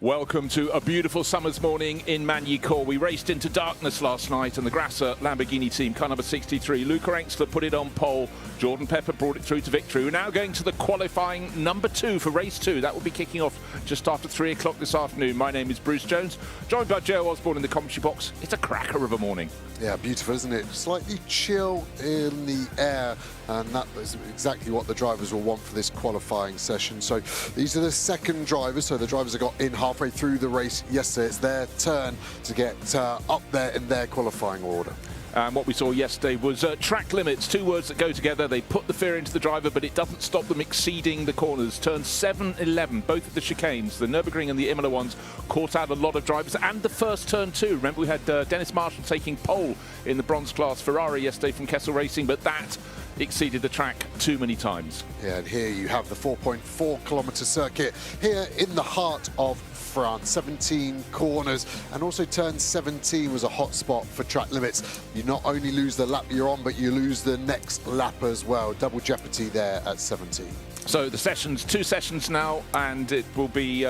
Welcome to a beautiful summer's morning in Magny-Cours. We raced into darkness last night, and the Grasser Lamborghini team, car number 63, Luca Engstler put it on pole. Jordan Pepper brought it through to victory. We're now going to the qualifying number 2 for race 2. That will be kicking off just after 3 o'clock this afternoon. My name is Bruce Jones, joined by Joe Osborne in the commentary box. It's a cracker of a morning. Yeah, beautiful, isn't it? Slightly chill in the air, and that is exactly what the drivers will want for this qualifying session. So these are the second drivers, so the drivers that got in halfway through the race yesterday. It's their turn to get up there in their qualifying order. And what we saw yesterday was track limits, 2 words that go together. They put the fear into the driver, but it doesn't stop them exceeding the corners. Turns 7, 11, both of the chicanes, the Nürburgring and the Imola ones, caught out a lot of drivers. And the first turn too. Remember, we had Dennis Marshall taking pole in the bronze class Ferrari yesterday from Kessel Racing, but that exceeded the track too many times. Yeah, and here you have the 4.4 kilometre circuit here in the heart of France. 17 corners, and also turn 17 was a hot spot for track limits. You not only lose the lap you're on, but you lose the next lap as well. Double jeopardy there at 17. So the sessions, 2 sessions now, and it will be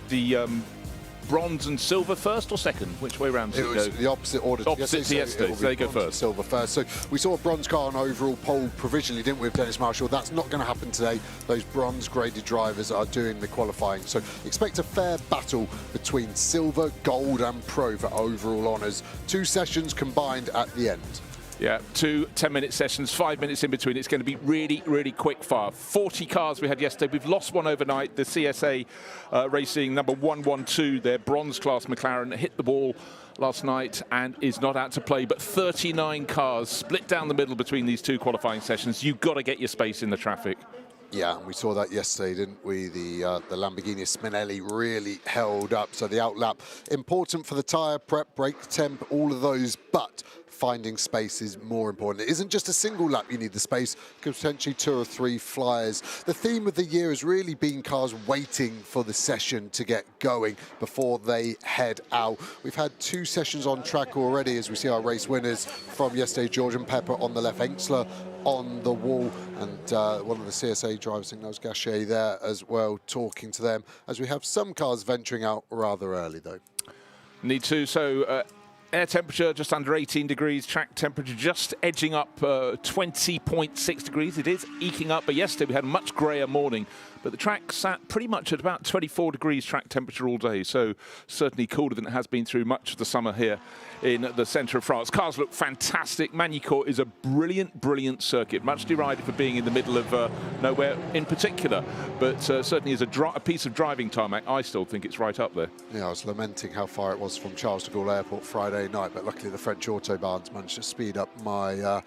the bronze and silver first or second? Which way round? It was the opposite order. Opposite to yesterday, so they go first. Silver first. So we saw a bronze car on overall pole provisionally, didn't we, with Dennis Marshall? That's not going to happen today. Those bronze graded drivers are doing the qualifying. So expect a fair battle between silver, gold and pro for overall honours. 2 sessions combined at the end. Yeah, 2 10-minute sessions, 5 minutes in between. It's going to be really, really quick fire. 40 cars we had yesterday. We've lost one overnight. The CSA Racing number 112, their bronze class McLaren, hit the wall last night and is not out to play. But 39 cars split down the middle between these 2 qualifying sessions. You've got to get your space in the traffic. Yeah, and we saw that yesterday, didn't we? The Lamborghini Spinelli really held up. So the outlap, important for the tyre prep, brake temp, all of those, but finding space is more important. It isn't just a single lap you need the space, potentially 2 or 3 flyers. The theme of the year has really been cars waiting for the session to get going before they head out. We've had 2 sessions on track already as we see our race winners from yesterday. Jordan Pepper on the left, Engstler on the wall, and one of the CSA drivers, I think that was Gachet there as well, talking to them, as we have some cars venturing out rather early though. Need to, so air temperature just under 18 degrees, track temperature just edging up 20.6 degrees. It is eking up, but yesterday we had a much greyer morning. But the track sat pretty much at about 24 degrees track temperature all day, so certainly cooler than it has been through much of the summer here in the centre of France. Cars look fantastic. Magny-Cours is a brilliant, brilliant circuit, much derided for being in the middle of nowhere in particular, but certainly as a piece of driving tarmac, I still think it's right up there. Yeah, I was lamenting how far it was from Charles de Gaulle Airport Friday night, but luckily the French Autobahns managed to speed up my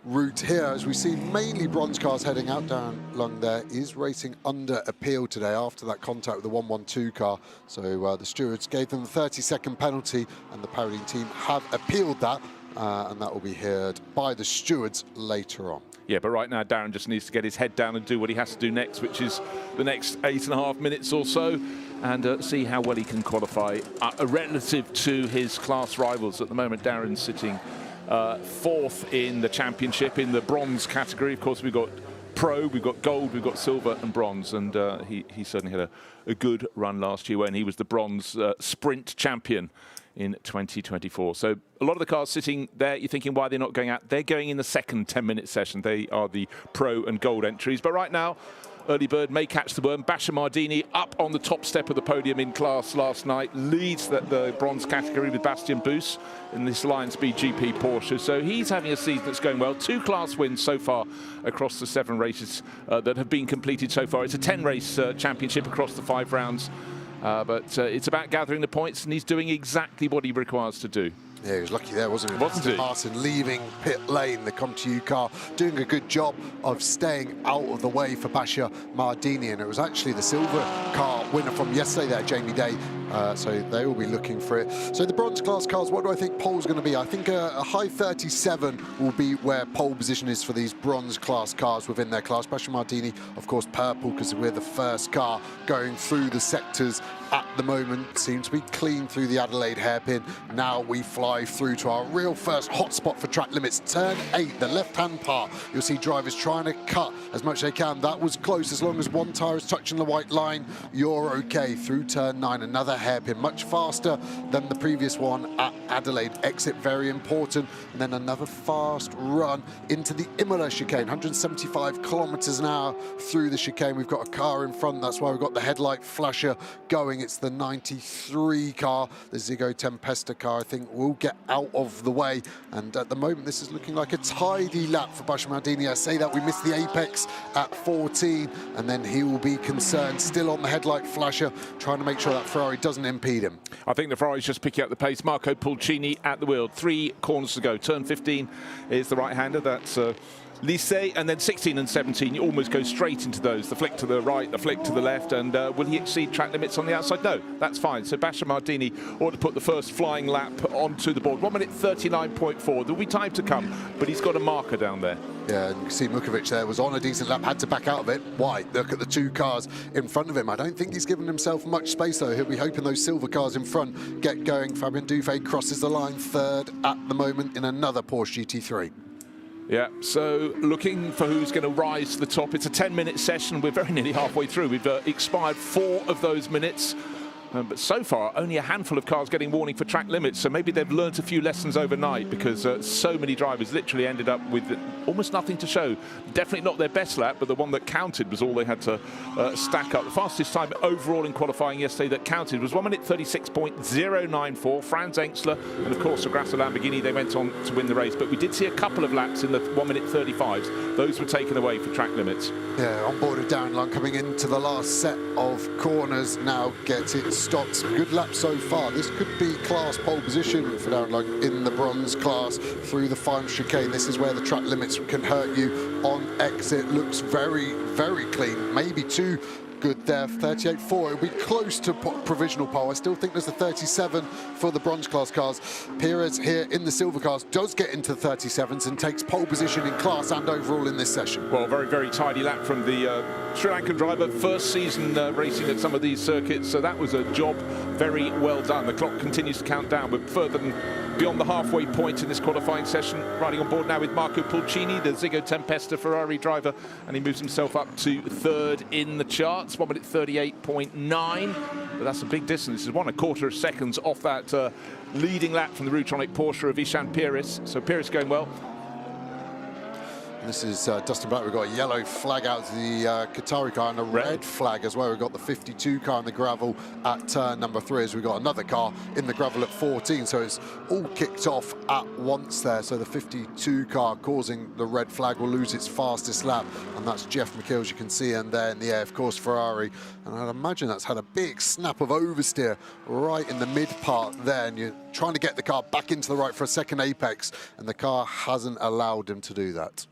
route here. As we see mainly bronze cars heading out. Darren Lung there is racing under appeal today after that contact with the 112 car. So the stewards gave them the 30-second penalty, and the parodying team have appealed that, and that will be heard by the stewards later on. Yeah, but right now Darren just needs to get his head down and do what he has to do next, which is the next 8.5 minutes or so, and see how well he can qualify relative to his class rivals. At the moment, Darren's sitting 4th in the championship in the bronze category. Of course, we've got pro, we've got gold, we've got silver and bronze, and he certainly had a good run last year when he was the bronze sprint champion in 2024. So a lot of the cars sitting there, you're thinking why they're not going out. They're going in the second 10-minute session. They are the pro and gold entries. But right now, early bird may catch the worm. Basha Mardini up on the top step of the podium in class last night, leads the bronze category with Bastien Bus in this Lion Speed GP Porsche. So he's having a season that's going well. 2 class wins so far across the 7 races that have been completed so far. It's a 10-race championship across the 5 rounds. But it's about gathering the points, and he's doing exactly what he requires to do. Yeah, he was lucky there, wasn't he? Wasn't he? Martin leaving pit lane, the ComTU car, doing a good job of staying out of the way for Basha Mardini, and it was actually the silver car winner from yesterday there, Jamie Day, so they will be looking for it. So the bronze class cars, what do I think pole's going to be? I think a high 37 will be where pole position is for these bronze class cars within their class. Basha Mardini, of course, purple, because we're the first car going through the sectors at the moment seem to be clean through the Adelaide hairpin. Now we fly through to our real first hotspot for track limits, turn 8, the left-hand part. You'll see drivers trying to cut as much as they can. That was close. As long as one tyre is touching the white line, you're okay. Through turn 9, another hairpin, much faster than the previous one at Adelaide. Exit very important, and then another fast run into the Imola chicane, 175 kilometers an hour through the chicane. We've got a car in front, that's why we've got the headlight flasher going. It's the 93 car, the Ziggo Tempesta car, I think, will get out of the way. And at the moment, this is looking like a tidy lap for Mardini. I say that we missed the apex at 14, and then he will be concerned, still on the headlight flasher, trying to make sure that Ferrari doesn't impede him. I think the Ferrari's just picking up the pace. Marco Pulcini at the wheel. 3 corners to go. Turn 15 is the right-hander. That's Lise, and then 16 and 17, you almost go straight into those. The flick to the right, the flick to the left, and will he exceed track limits on the outside? No, that's fine. So Mardini ought to put the first flying lap onto the board. 1 minute 39.4. There'll be time to come, but he's got a marker down there. Yeah, and you can see Mukovic there was on a decent lap, had to back out of it. Why? Look at the 2 cars in front of him. I don't think he's given himself much space, though. He'll be hoping those silver cars in front get going. Fabien Dufay crosses the line 3rd at the moment in another Porsche GT3. Yeah, so looking for who's going to rise to the top. It's a 10-minute session. We're very nearly halfway through. We've expired 4 of those minutes. But so far, only a handful of cars getting warning for track limits. So maybe they've learned a few lessons overnight, because so many drivers literally ended up with almost nothing to show. Definitely not their best lap, but the one that counted was all they had to stack up. The fastest time overall in qualifying yesterday that counted was 1 minute 36.094. Franz Enxler and, of course, the Grasser Lamborghini, they went on to win the race. But we did see a couple of laps in the 1 minute 35s. Those were taken away for track limits. Yeah, on board of Darren Lund coming into the last set of corners now gets it stopped. Good lap so far. This could be class pole position for Darren Lund in the bronze class through the final chicane. This is where the track limits can hurt you on exit. Looks very, very clean. Maybe too good there. 38.4. It'll be close to provisional pole. I still think there's a 37 for the bronze class cars. Perez here in the silver cars does get into the 37s and takes pole position in class and overall in this session. Well, very, very tidy lap from the Sri Lankan driver. First season racing at some of these circuits, so that was a job very well done. The clock continues to count down. We're further than beyond the halfway point in this qualifying session. Riding on board now with Marco Pulcini, the Ziggo Tempesta Ferrari driver, and he moves himself up to 3rd in the charts. 1 minute 38.9, but that's a big distance. It's 1/4 seconds off that leading lap from the Rutronic Porsche of Ishan Perez. So Perez going well. This is Dustin Black. We've got a yellow flag out to the Qatari car and a red flag as well. We've got the 52 car in the gravel at turn number 3 as we've got another car in the gravel at 14. So it's all kicked off at once there. So the 52 car causing the red flag will lose its fastest lap. And that's Jeff McKill, as you can see, and there in the air, of course, Ferrari. And I'd imagine that's had a big snap of oversteer right in the mid part there. And you're trying to get the car back into the right for a second apex. And the car hasn't allowed him to do that.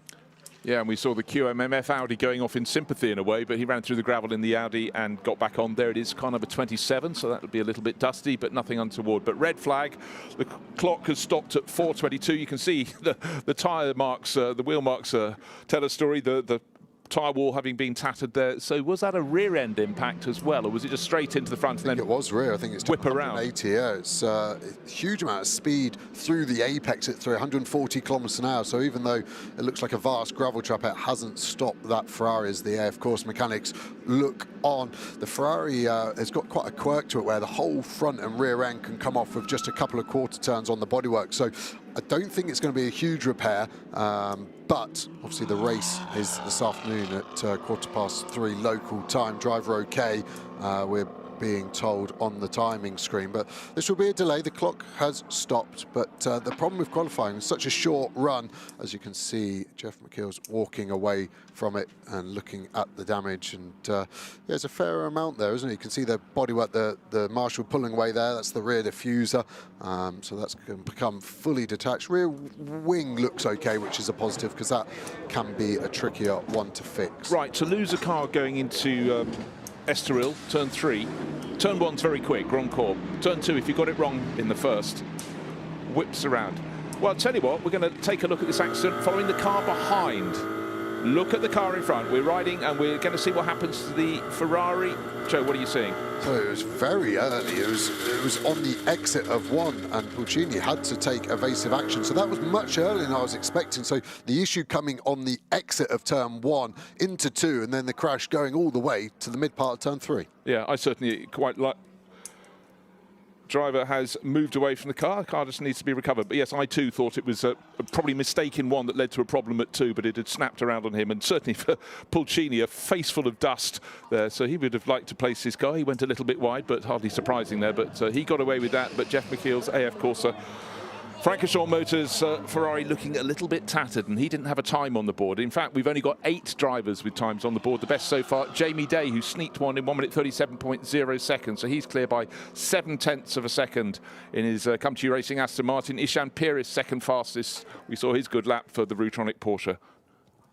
Yeah, and we saw the QMMF Audi going off in sympathy in a way, but he ran through the gravel in the Audi and got back on. There it is, car number 27, so that would be a little bit dusty, but nothing untoward. But red flag, the clock has stopped at 4:22. You can see the tyre marks, the wheel marks tell a story. The tyre wall having been tattered there. So was that a rear end impact as well, or was it just straight into the front? I think it was rear. I think it's whip around. 180. Yeah, it's a huge amount of speed through the apex at 140 kilometers an hour. So even though it looks like a vast gravel trap, it hasn't stopped that Ferrari as the AF Course mechanics look on. The Ferrari has got quite a quirk to it where the whole front and rear end can come off with just a couple of quarter turns on the bodywork. So I don't think it's going to be a huge repair, but obviously the race is this afternoon at 3:15 local time. Driver okay, we're being told on the timing screen, but this will be a delay. The clock has stopped, but the problem with qualifying is such a short run. As you can see, Jeff McKill's walking away from it and looking at the damage, and there's a fair amount there, isn't it? You can see the bodywork, the Marshall pulling away there. That's the rear diffuser, so that's going to become fully detached. Rear wing looks okay, which is a positive, because that can be a trickier one to fix. Right, to lose a car going into Estoril, turn 3. Turn 1's very quick, Grand Corps. Turn 2, if you got it wrong in the first, whips around. Well, I'll tell you what, we're going to take a look at this accident following the car behind. Look at the car in front. We're riding, and we're going to see what happens to the Ferrari. Joe, what are you seeing? So it was very early. It was on the exit of one, and Pulcini had to take evasive action. So that was much earlier than I was expecting. So the issue coming on the exit of turn 1 into 2, and then the crash going all the way to the mid part of turn 3. Yeah, I certainly quite like. Driver has moved away from the car. The car just needs to be recovered. But yes, I too thought it was probably a mistake in 1 that led to a problem at 2, but it had snapped around on him. And certainly for Pulcini, a face full of dust there. So he would have liked to place his car. He went a little bit wide, but hardly surprising there. But he got away with that. But Jeff McKeel's AF Corsa, SRO Motors Ferrari looking a little bit tattered, and he didn't have a time on the board. In fact, we've only got 8 drivers with times on the board. The best so far, Jamie Day, who sneaked one in 1 minute 37.0 seconds. So he's clear by 0.7 of a second in his Come To You Racing Aston Martin. Ishan Piris, second fastest. We saw his good lap for the Rutronic Porsche.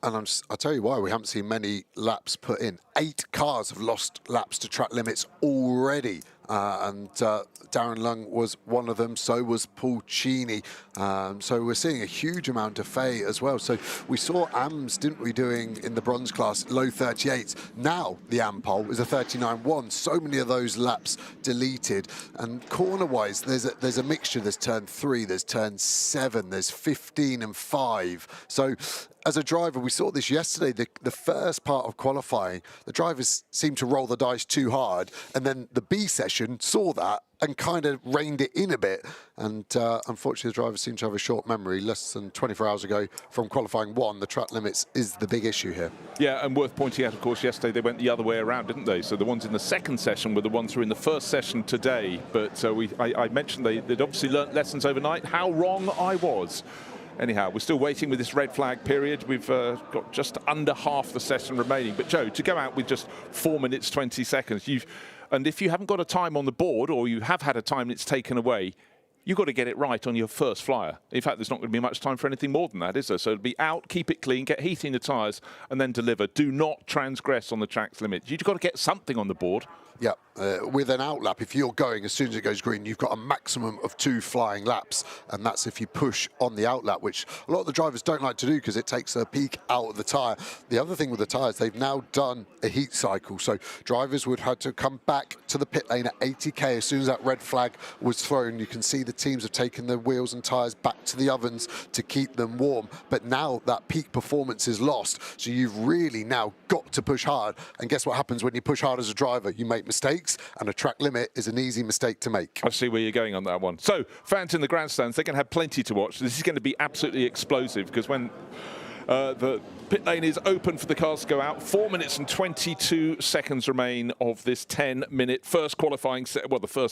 And I'll tell you why we haven't seen many laps put in. 8 cars have lost laps to track limits already. And Darren Lung was one of them, so was Pulcini. So we're seeing a huge amount of Fay as well. So we saw AMS, didn't we, doing in the bronze class, low 38s. Now the AM pole is a 39.1. So many of those laps deleted. And corner-wise, there's a mixture. There's turn 3, there's turn 7, there's 15 and 5. So as a driver, we saw this yesterday, the first part of qualifying, the drivers seemed to roll the dice too hard, and then the B session saw that and kind of reined it in a bit. And unfortunately, the drivers seem to have a short memory. Less than 24 hours ago from qualifying 1, the track limits is the big issue here. Yeah, and worth pointing out, of course, yesterday they went the other way around, didn't they? So the ones in the second session were the ones who were in the first session today. But I mentioned they'd obviously learnt lessons overnight. How wrong I was. Anyhow, we're still waiting with this red flag period. We've got just under half the session remaining. But Joe, to go out with just 4 minutes, 20 seconds, and if you haven't got a time on the board, or you have had a time that's taken away, you've got to get it right on your first flyer. In fact, there's not going to be much time for anything more than that, is there? So it'll be out, keep it clean, get heat in the tyres, and then deliver. Do not transgress on the track's limit. You've got to get something on the board. Yeah, with an outlap, if you're going as soon as it goes green, you've got a maximum of 2 flying laps, and that's if you push on the outlap, which a lot of the drivers don't like to do because it takes a peak out of the tyre. The other thing with the tyres, they've now done a heat cycle, so drivers would have to come back to the pit lane at 80k as soon as that red flag was thrown. You can see the teams have taken their wheels and tyres back to the ovens to keep them warm, but now that peak performance is lost, so you've really now got to push hard. And guess what happens when you push hard as a driver? You make mistakes, and a track limit is an easy mistake to make. I see where you're going on that one. So fans in the grandstands, they're going to have plenty to watch. This is going to be absolutely explosive, because when the pit lane is open for the cars to go out, 4 minutes and 22 seconds remain of this 10-minute the first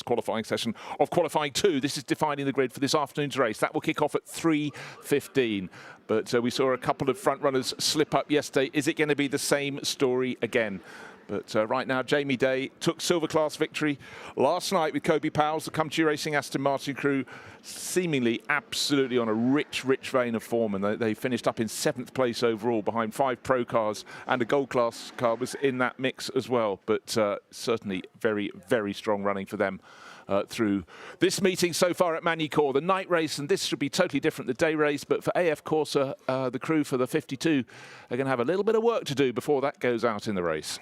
qualifying session of qualifying 2. This is defining the grid for this afternoon's race. That will kick off at 3:15. But we saw a couple of front runners slip up yesterday. Is it going to be the same story again? But right now, Jamie Day took silver class victory last night with Kobe Powell's, the Come To You Racing Aston Martin crew, seemingly absolutely on a rich vein of form. And they finished up in 7th place overall, behind 5 pro cars, and a gold class car was in that mix as well. But certainly very strong running for them through this meeting so far at Magny-Cours. The night race, and this should be totally different, the day race, but for AF Corsa, the crew for the 52 are going to have a little bit of work to do before that goes out in the race.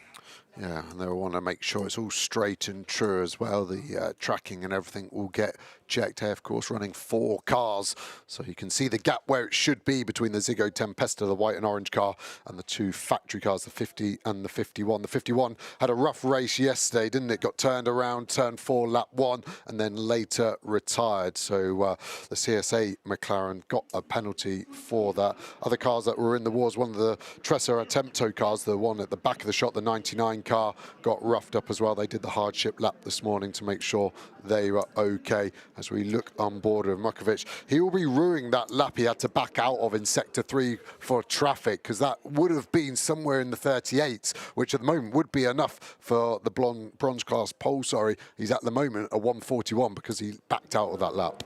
Yeah, and they'll want to make sure it's all straight and true as well. The tracking and everything will get checked. AF Course running 4 cars, so you can see the gap where it should be between the Ziggo Tempesta, the white and orange car, and the 2 factory cars, the 50 and the 51. The 51 had a rough race yesterday, didn't it? Got turned around, turn 4, lap 1, and then later retired. So the CSA McLaren got a penalty for that. Other cars that were in the wars, one of the Tressa Attempto cars, the one at the back of the shot, the 99 car, got roughed up as well. They did the hardship lap this morning to make sure they were okay. As we look on board of Mukovic, he will be ruining that lap he had to back out of in sector 3 for traffic, because that would have been somewhere in the 38s, which at the moment would be enough for the bronze class pole. He's at the moment a 141 because he backed out of that lap.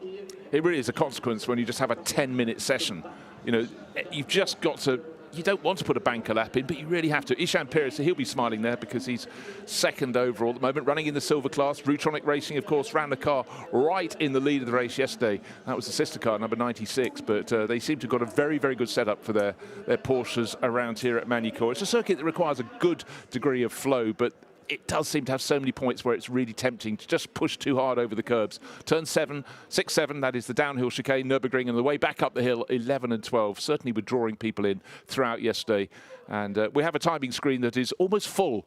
It really is a consequence when you just have a 10-minute session. You know, you've just got to you don't want to put a banker lap in, but you really have to. Ishan Pires, he'll be smiling there because he's second overall at the moment, running in the silver class. Rutronic Racing, of course, ran the car right in the lead of the race yesterday. That was the sister car, number 96, but they seem to have got a very, very good setup for their Porsches around here at Magny-Cours. It's a circuit that requires a good degree of flow, but it does seem to have so many points where it's really tempting to just push too hard over the curbs. Turn 7, 6, 7, that is the downhill chicane, Nürburgring, and the way back up the hill, 11 and 12, certainly were drawing people in throughout yesterday. And we have a timing screen that is almost full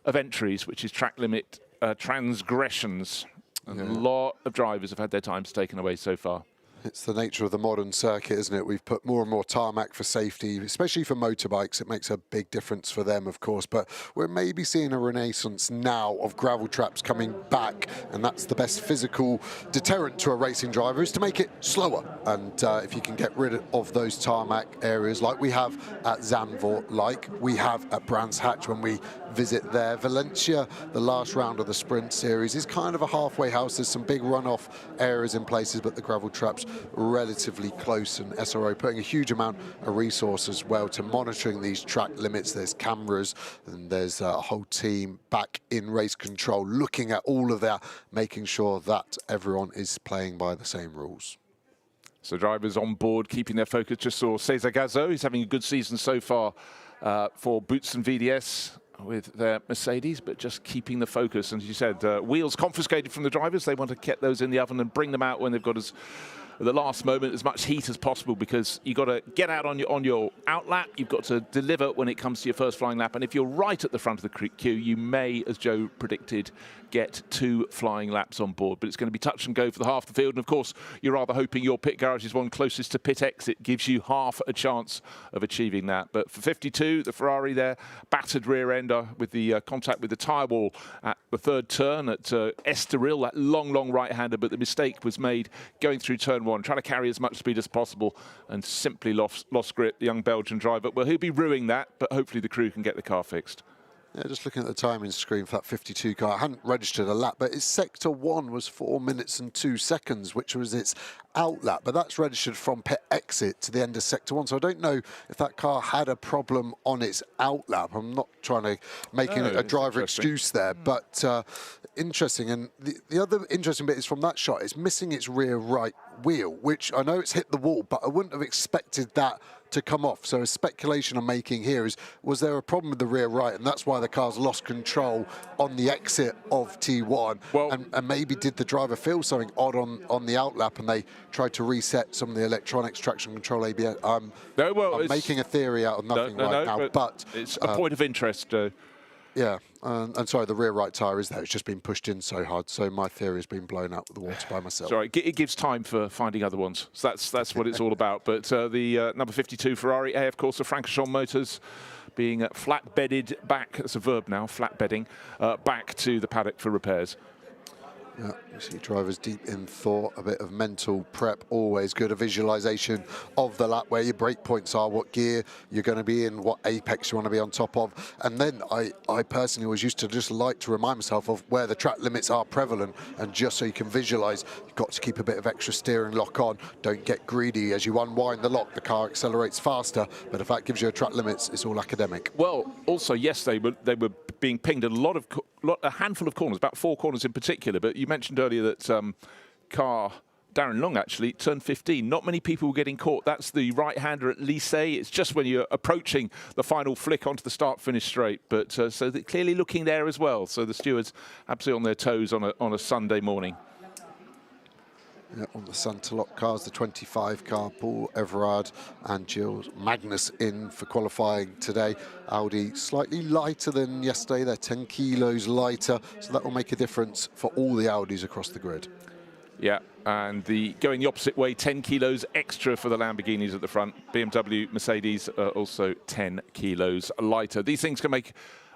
of entries, which is track limit transgressions. And a lot of drivers have had their times taken away so far. It's the nature of the modern circuit, isn't it? We've put more and more tarmac for safety, especially for motorbikes. It makes a big difference for them, of course. But we're maybe seeing a renaissance now of gravel traps coming back. And that's the best physical deterrent to a racing driver, is to make it slower. And if you can get rid of those tarmac areas like we have at Zandvoort, like we have at Brands Hatch when we visit there. Valencia, the last round of the sprint series, is kind of a halfway house. There's some big runoff areas in places, but the gravel traps relatively close, and SRO putting a huge amount of resource as well to monitoring these track limits. There's cameras and there's a whole team back in race control looking at all of that, making sure that everyone is playing by the same rules. So drivers on board, keeping their focus. Just saw Cesar Gazzo, he's having a good season so far for Boots and VDS with their Mercedes, but just keeping the focus. And as you said, wheels confiscated from the drivers. They want to get those in the oven and bring them out when they've got at the last moment as much heat as possible, because you've got to get out on your out lap. You've got to deliver when it comes to your first flying lap. And if you're right at the front of the queue, you may, as Joe predicted, get 2 flying laps on board. But it's going to be touch and go for the half the field. And of course, you're rather hoping your pit garage is one closest to pit exit, gives you half a chance of achieving that. But for 52, the Ferrari there, battered rear end with the contact with the tyre wall at the third turn at Estoril, that long right-hander. But the mistake was made going through turn 1, trying to carry as much speed as possible, and simply lost grip, the young Belgian driver. Well, he'll be ruining that, but hopefully the crew can get the car fixed. Yeah, just looking at the timing screen for that 52 car, I hadn't registered a lap, but its sector 1 was 4 minutes and 2 seconds, which was its out lap, but that's registered from pit exit to the end of sector 1. So I don't know if that car had a problem on its out lap. I'm not trying to make a driver excuse there, but interesting. And the other interesting bit is from that shot, it's missing its rear right wheel, which I know it's hit the wall, but I wouldn't have expected that to come off. So a speculation I'm making here is, was there a problem with the rear right, and that's why the car's lost control on the exit of T1? Well, and maybe did the driver feel something odd on the out lap, and they tried to reset some of the electronics, traction control, ABS? I'm making a theory out of nothing now, but it's a point of interest. Yeah, and sorry, the rear right tyre is there. It's just been pushed in so hard. So my theory has been blown out with the water by myself. Sorry, it gives time for finding other ones. So that's what it's all about. But the number 52 Ferrari, AF Corse of Francorchamps Motors, being flat-bedded back, that's a verb now, flat-bedding, back to the paddock for repairs. Yeah, you see drivers deep in thought, a bit of mental prep, always good. A visualization of the lap, where your brake points are, what gear you're going to be in, what apex you want to be on top of. And then I personally was used to just like to remind myself of where the track limits are prevalent, and just so you can visualize, you've got to keep a bit of extra steering lock on. Don't get greedy. As you unwind the lock, the car accelerates faster, but if that gives you a track limits, it's all academic. Well, also, yes, they were being pinged at a handful of corners, about 4 corners in particular. But you mentioned earlier that car Darren Long actually turned 15. Not many people were getting caught. That's the right-hander at Lycée. It's just when you're approaching the final flick onto the start-finish straight. But so they're clearly looking there as well. So the stewards absolutely on their toes on a Sunday morning. Yeah, on the Santalot cars, the 25 car, Paul Everard and Gilles Magnus in for qualifying today. Audi slightly lighter than yesterday, they're 10 kilos lighter, so that will make a difference for all the Audis across the grid. Yeah, and going the opposite way, 10 kilos extra for the Lamborghinis at the front. BMW, Mercedes also 10 kilos lighter. These things can make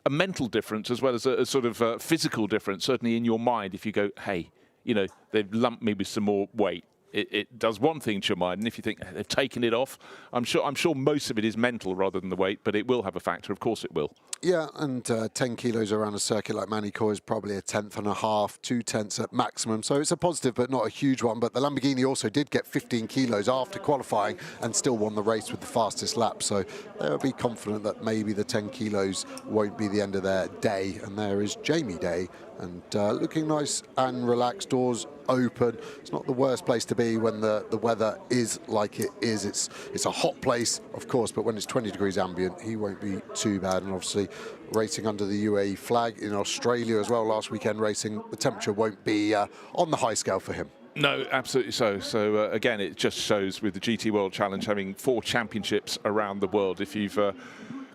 a mental difference as well as a sort of physical difference, certainly in your mind. If you go, hey, you know, they've lumped me with some more weight. It does one thing to your mind, and if you think they've taken it off, I'm sure most of it is mental rather than the weight, but it will have a factor. Of course it will. Yeah, and 10 kilos around a circuit like Magny-Cours is probably a 1/10.5, 2/10 at maximum. So it's a positive, but not a huge one. But the Lamborghini also did get 15 kilos after qualifying and still won the race with the fastest lap. So they'll be confident that maybe the 10 kilos won't be the end of their day. And there is Jamie Day, and looking nice and relaxed, doors open. It's not the worst place to be when the weather is like it is. It's a hot place, of course, but when it's 20 degrees ambient, he won't be too bad. And obviously racing under the UAE flag in Australia as well last weekend racing, the temperature won't be on the high scale for him. No, absolutely so. So again, it just shows with the GT World Challenge having 4 championships around the world. If you've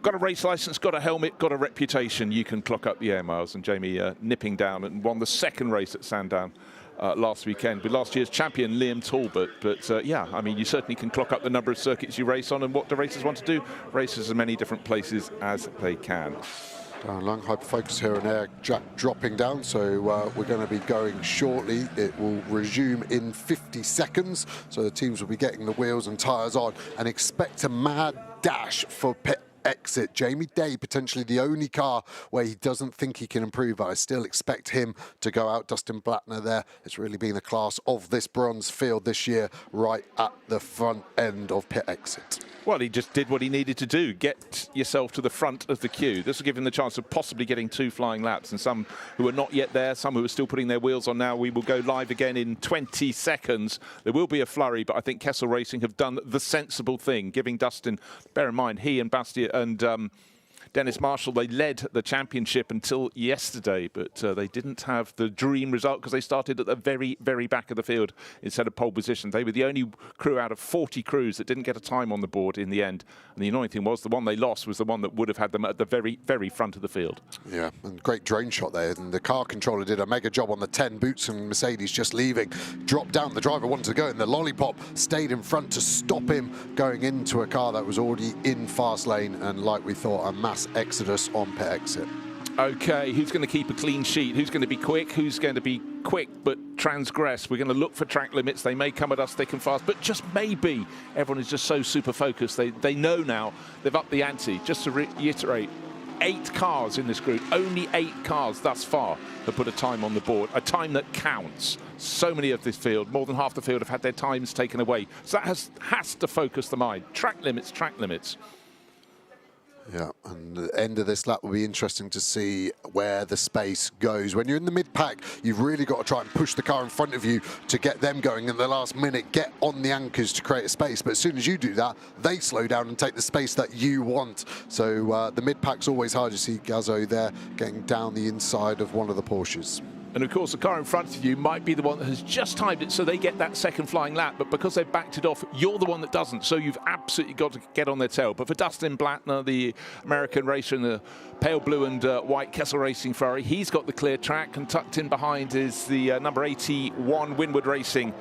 got a race license, got a helmet, got a reputation, you can clock up the air miles. And Jamie nipping down and won the second race at Sandown last weekend with last year's champion Liam Talbot. But yeah, I mean, you certainly can clock up the number of circuits you race on, and what do racers want to do? Race as many different places as they can. Down long, hyperfocus here and there, Jack dropping down, so we're going to be going shortly. It will resume in 50 seconds, so the teams will be getting the wheels and tyres on, and expect a mad dash for pit exit. Jamie Day, potentially the only car where he doesn't think he can improve, but I still expect him to go out. Dustin Blattner there. It's really been a class of this bronze field this year, right at the front end of pit exit. Well, he just did what he needed to do. Get yourself to the front of the queue. This will give him the chance of possibly getting 2 flying laps, and some who are not yet there, some who are still putting their wheels on now. We will go live again in 20 seconds. There will be a flurry, but I think Kessel Racing have done the sensible thing, giving Dustin, bear in mind, he and Bastia and Dennis Marshall, they led the championship until yesterday, but they didn't have the dream result because they started at the very, very back of the field instead of pole position. They were the only crew out of 40 crews that didn't get a time on the board in the end. And the annoying thing was the one they lost was the one that would have had them at the very, very front of the field. Yeah, and great drone shot there. And the car controller did a mega job on the 10. Boots and Mercedes just leaving. Dropped down. The driver wanted to go, and the lollipop stayed in front to stop him going into a car that was already in fast lane. And like we thought, a mass exodus on pit exit. Okay, who's going to keep a clean sheet? Who's going to be quick? Who's going to be quick but transgress? We're going to look for track limits. They may come at us thick and fast, but just maybe everyone is just so super focused. They know now they've upped the ante. Just to reiterate, 8 cars in this group, only 8 cars thus far have put a time on the board, a time that counts. So many of this field, more than half the field, have had their times taken away. So that has to focus the mind. Track limits, track limits. Yeah, and the end of this lap will be interesting to see where the space goes. When you're in the mid-pack, you've really got to try and push the car in front of you to get them going in the last minute, get on the anchors to create a space. But as soon as you do that, they slow down and take the space that you want. So the mid-pack's always hard. You see Gazzo there getting down the inside of one of the Porsches. And of course, the car in front of you might be the one that has just timed it so they get that second flying lap, but because they've backed it off, you're the one that doesn't, so you've absolutely got to get on their tail. But for Dustin Blattner, the American racer in the pale blue and white Kessel Racing Ferrari, he's got the clear track, and tucked in behind is the number 81 Winward Racing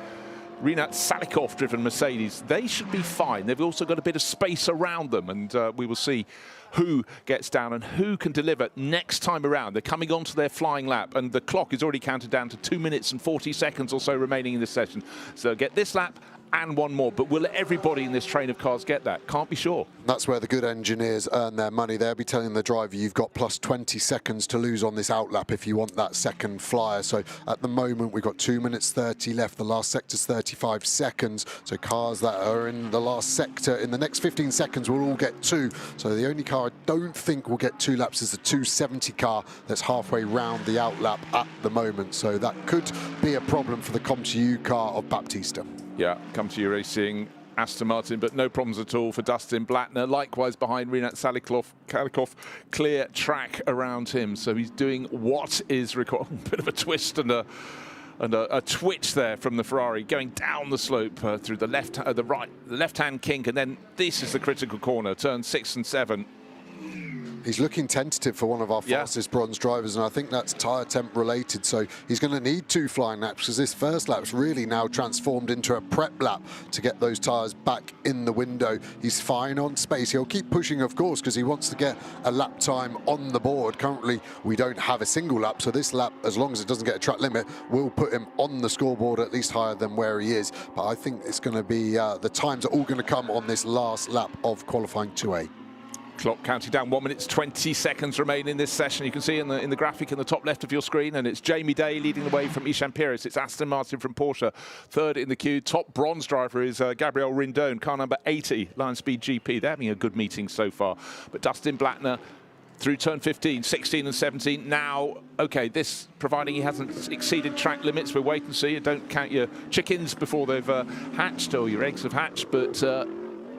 Rinat Salikov driven Mercedes. They should be fine. They've also got a bit of space around them, and we will see who gets down and who can deliver next time around. They're coming on to their flying lap, and the clock is already counted down to 2 minutes and 40 seconds or so remaining in this session. So get this lap and one more, but will everybody in this train of cars get that? Can't be sure. That's where the good engineers earn their money. They'll be telling the driver you've got plus 20 seconds to lose on this outlap if you want that second flyer. So at the moment we've got 2 minutes 30 left. The last sector's 35 seconds. So cars that are in the last sector in the next 15 seconds will all get 2. So the only car I don't think will get 2 laps is the 270 car that's halfway round the outlap at the moment. So that could be a problem for the ComTU car of Baptista. Yeah, ComTU Racing, Aston Martin, but no problems at all for Dustin Blattner. Likewise behind Rinat Salikov, clear track around him. So he's doing what is required. A bit of a twist and a twitch there from the Ferrari, going down the slope through the left-hand kink, and then this is the critical corner, turn 6 and 7. He's looking tentative for one of our fastest bronze drivers, and I think that's tyre temp related. So he's going to need 2 flying laps, because this first lap's really now transformed into a prep lap to get those tyres back in the window. He's fine on space. He'll keep pushing, of course, because he wants to get a lap time on the board. Currently, we don't have a single lap, so this lap, as long as it doesn't get a track limit, will put him on the scoreboard at least higher than where he is. But I think it's going to be the times are all going to come on this last lap of qualifying 2A. Clock counting down, 1 minute 20 seconds remain in this session. You can see in the graphic in the top left of your screen, and it's Jamie Day leading the way from Ishan Pires. It's Aston Martin from Porsche, third in the queue. Top bronze driver is Gabriel Rindone, car number 80, Lion Speed GP. They're having a good meeting so far. But Dustin Blattner through turn 15, 16 and 17. Now, okay, this, providing he hasn't exceeded track limits, we'll wait and see. You don't count your chickens before they've hatched, or your eggs have hatched, but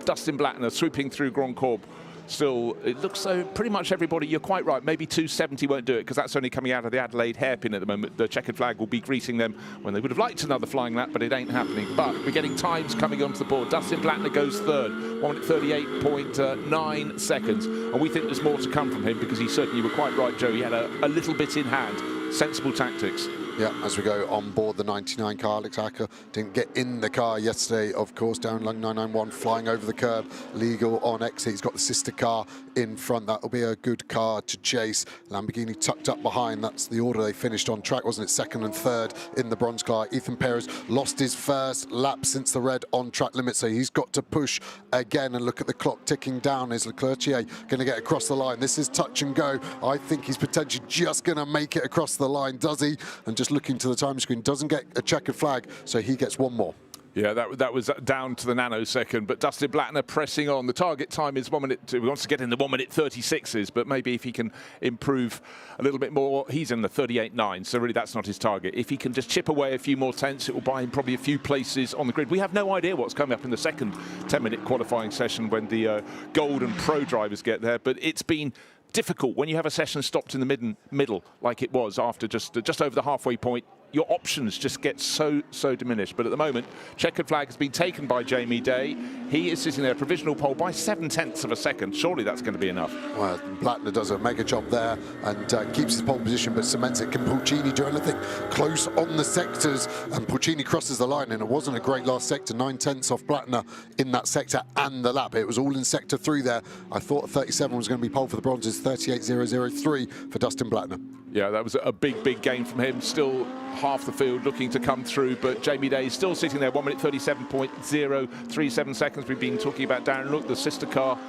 Dustin Blattner swooping through Grand Corps. Still, it looks so pretty much everybody, you're quite right, maybe 270 won't do it because that's only coming out of the Adelaide hairpin at the moment. The checkered flag will be greeting them when they would have liked another flying lap, but it ain't happening. But we're getting times coming onto the board. Dustin Blattner goes third, 1 minute 38.9 seconds. And we think there's more to come from him because he certainly, you were quite right, Joe, he had a little bit in hand. Sensible tactics. Yeah, as we go on board the 99 car, Alex Acker didn't get in the car yesterday, of course, down lung 991, flying over the curb, legal on exit. He's got the sister car in front. That'll be a good car to chase. Lamborghini tucked up behind. That's the order they finished on track, wasn't it? Second and third in the bronze car. Ethan Perez lost his first lap since the red on track limit, so he's got to push again. And look at the clock ticking down. Is Leclerc going to get across the line? This is touch and go. I think he's potentially just going to make it across the line. Does he? And just looking to the time screen, doesn't get a checkered flag, so he gets one more. Yeah, that was down to the nanosecond, but Dustin Blattner pressing on. The target time is 1 minute. He wants to get in the 1 minute 36s, but maybe if he can improve a little bit more, he's in the 38.9, so really that's not his target. If he can just chip away a few more tenths, it will buy him probably a few places on the grid. We have no idea what's coming up in the second 10-minute qualifying session when the Gold and Pro drivers get there, but it's been difficult when you have a session stopped in the middle like it was after just over the halfway point. Your options just get so diminished. But at the moment, checkered flag has been taken by Jamie Day. He is sitting there, provisional pole by 0.7 of a second. Surely that's going to be enough. Well, Blattner does a mega job there and keeps his pole position, but cements it. Can Pulcini do anything close on the sectors? And Pulcini crosses the line, and it wasn't a great last sector. 9/10 off Blattner in that sector and the lap. It was all in sector 3 there. I thought 37 was going to be pole for the bronzes. 38.003 for Dustin Blattner. Yeah, that was a big gain from him. Still half the field looking to come through, but Jamie Day is still sitting there, 1 minute 37.037 seconds. We've been talking about Darren Look, the sister car,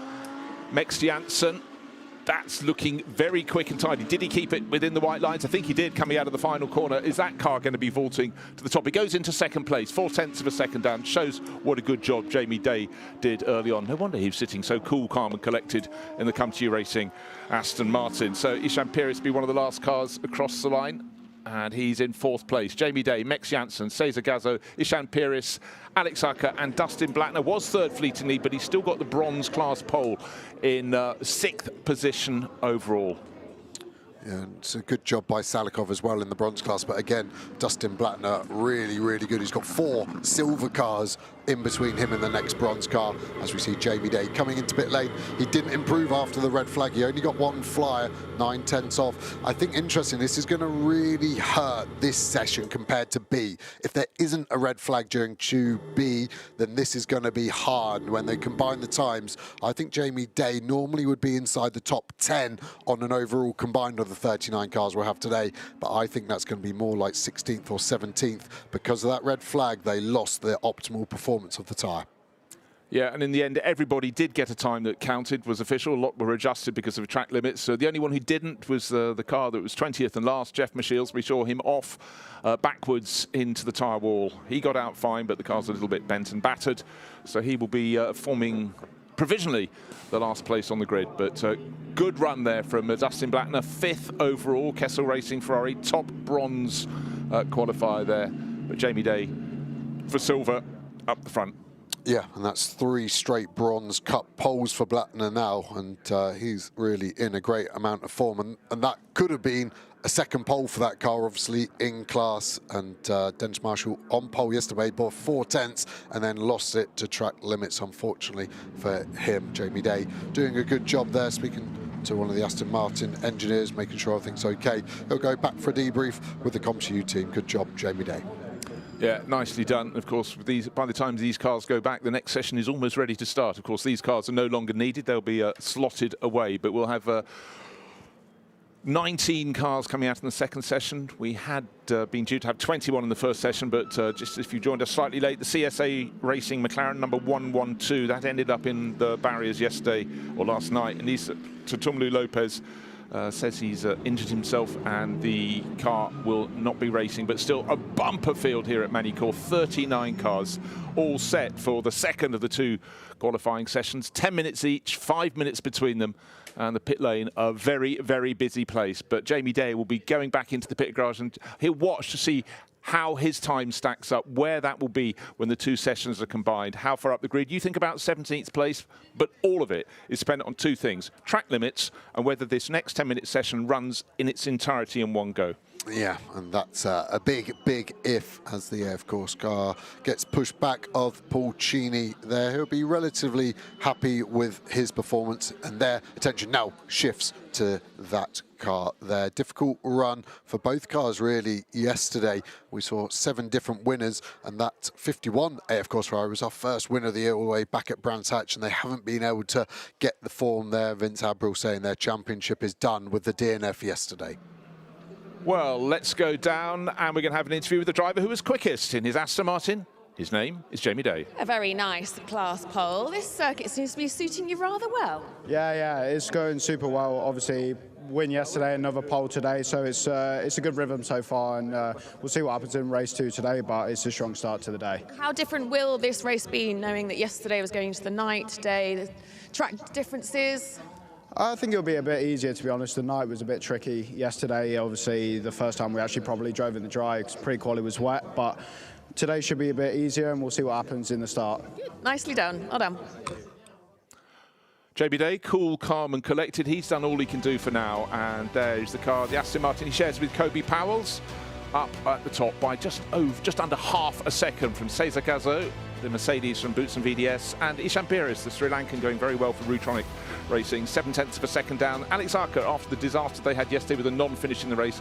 Mex Janssen. That's looking very quick and tidy. Did he keep it within the white lines? I think he did, coming out of the final corner. Is that car going to be vaulting to the top? It goes into second place, 0.4 of a second down. Shows what a good job Jamie Day did early on. No wonder he was sitting so cool, calm and collected in the Come To You Racing Aston Martin. So Ishan Pires will be one of the last cars across the line, and he's in 4th place. Jamie Day, Mex Janssen, Cesar Gazzo, Ishan Pires, Alex Acker and Dustin Blattner was third fleetingly, but he's still got the bronze class pole in 6th position overall. Yeah, it's a good job by Salikov as well in the bronze class, but again, Dustin Blattner really good. He's got 4 silver cars in between him and the next bronze car. As we see Jamie Day coming into pit lane, he didn't improve after the red flag. He only got 1 flyer, 9/10 off. I think interesting, this is going to really hurt this session compared to B. If there isn't a red flag during 2B, then this is going to be hard. When they combine the times, I think Jamie Day normally would be inside the top 10 on an overall combined of the 39 cars we'll have today, but I think that's going to be more like 16th or 17th. Because of that red flag, they lost their optimal performance of the tyre. Yeah, and in the end, everybody did get a time that counted, was official. A lot were adjusted because of track limits. So the only one who didn't was the car that was 20th and last, Jeff Michiels. We saw him off backwards into the tyre wall. He got out fine, but the car's a little bit bent and battered. So he will be forming provisionally the last place on the grid. But good run there from Dustin Blattner, 5th overall. Kessel Racing Ferrari, top bronze qualifier there. But Jamie Day for silver up the front. Yeah, and that's 3 straight bronze cup poles for Blattner now, and he's really in a great amount of form, and that could have been a second pole for that car, obviously in class. And Dennis Marshall on pole yesterday, bought 4/10 and then lost it to track limits, unfortunately for him. Jamie Day doing a good job there, speaking to one of the Aston Martin engineers, making sure everything's okay. He'll go back for a debrief with the ComTU team. Good job, Jamie Day. Yeah, nicely done. Of course, by the time these cars go back, the next session is almost ready to start. Of course, these cars are no longer needed. They'll be slotted away, but we'll have 19 cars coming out in the second session. We had been due to have 21 in the first session, but just if you joined us slightly late, the CSA Racing McLaren number 112, that ended up in the barriers yesterday or last night. And Tumlu Lopez says he's injured himself and the car will not be racing, but still a bumper field here at Magny-Cours. 39 cars all set for the second of the two qualifying sessions. 10 minutes each, 5 minutes between them. And the pit lane, a very, very busy place. But Jamie Day will be going back into the pit garage and he'll watch to see how his time stacks up, where that will be when the two sessions are combined, how far up the grid. You think about 17th place, but all of it is dependent on two things: track limits and whether this next 10-minute session runs in its entirety in one go. Yeah, and that's a big, big if as the AF Course car gets pushed back of Paul Cheney there. He'll be relatively happy with his performance, and their attention now shifts to that car there. Difficult run for both cars really yesterday. We saw 7 different winners, and that 51 AF Course Ferrari was our first winner of the year all the way back at Brands Hatch, and they haven't been able to get the form there. Vince Abril saying their championship is done with the DNF yesterday. Well, let's go down and we're going to have an interview with the driver who was quickest in his Aston Martin. His name is Jamie Day. A very nice class pole. This circuit seems to be suiting you rather well. Yeah, it's going super well. Obviously, win yesterday, another pole today, so it's a good rhythm so far, and we'll see what happens in race 2 today, but it's a strong start to the day. How different will this race be, knowing that yesterday was going to the night, today, the track differences? I think it'll be a bit easier, to be honest. The night was a bit tricky yesterday. Obviously, the first time we actually probably drove in the dry because pre-quali was wet, but today should be a bit easier, and we'll see what happens in the start. Good. Nicely done. Well done. JB Day, cool, calm and collected. He's done all he can do for now, and there's the car, the Aston Martin he shares with Kobe Powell's, up at the top by just under half a second from Cesar Gazzo, the Mercedes from Boots and VDS, and Ishan Pires, the Sri Lankan, going very well for Rutronic Racing. 0.7 of a second down. Alex Arca, after the disaster they had yesterday with a non-finish in the race,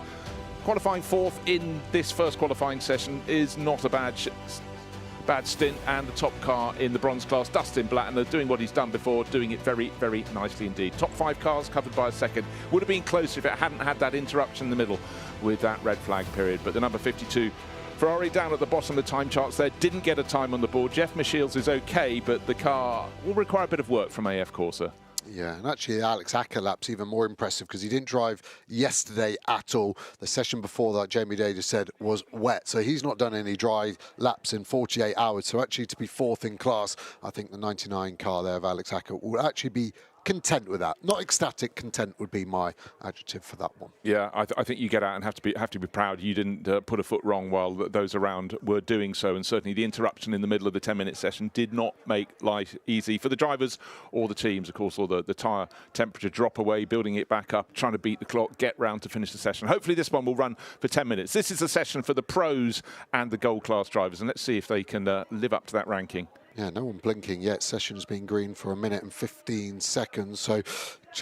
qualifying 4th in this first qualifying session is not a bad stint. And the top car in the bronze class, Dustin Blattner, doing what he's done before, doing it very, very nicely indeed. Top 5 cars covered by a second. Would have been closer if it hadn't had that interruption in the middle with that red flag period. But the number 52 Ferrari down at the bottom of the time charts there, didn't get a time on the board. Jeff Michiels is okay, but the car will require a bit of work from AF Corsa. Yeah, and actually Alex Acker lap's even more impressive because he didn't drive yesterday at all. The session before that, Jamie Day just said, was wet. So he's not done any dry laps in 48 hours. So actually to be 4th in class, I think the 99 car there of Alex Acker will actually be content with that. Not ecstatic, content would be my adjective for that one. Yeah, I think you get out and have to be proud you didn't put a foot wrong while those around were doing so, and certainly the interruption in the middle of the 10-minute session did not make life easy for the drivers or the teams. Of course, all the tyre temperature drop away, building it back up, trying to beat the clock, get round to finish the session. Hopefully this one will run for 10 minutes. This is a session for the pros and the gold class drivers, and let's see if they can live up to that ranking. Yeah, no one blinking yet. Session's been green for 1 minute and 15 seconds. So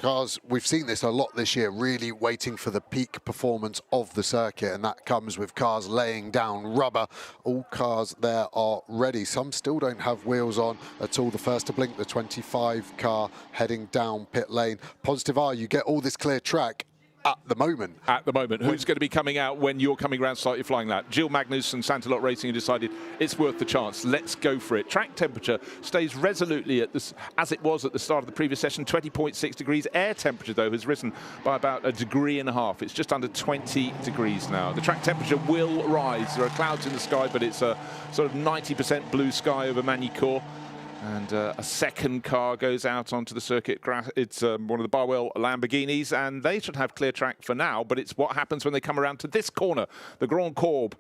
cars, we've seen this a lot this year, really waiting for the peak performance of the circuit, and that comes with cars laying down rubber. All cars there are ready. Some still don't have wheels on at all. The first to blink, the 25 car heading down pit lane. Positive are you get all this clear track at the moment. At the moment. Who's going to be coming out when you're coming around slightly flying lap? Jill Magnus and Santalot Racing have decided it's worth the chance. Let's go for it. Track temperature stays resolutely at this, as it was at the start of the previous session, 20.6 degrees. Air temperature, though, has risen by about 1.5 degrees. It's just under 20 degrees now. The track temperature will rise. There are clouds in the sky, but it's a sort of 90% blue sky over Magny-Cours. And a second car goes out onto the circuit. It's one of the Barwell Lamborghinis, and they should have clear track for now, but it's what happens when they come around to this corner, the Grand Courbe,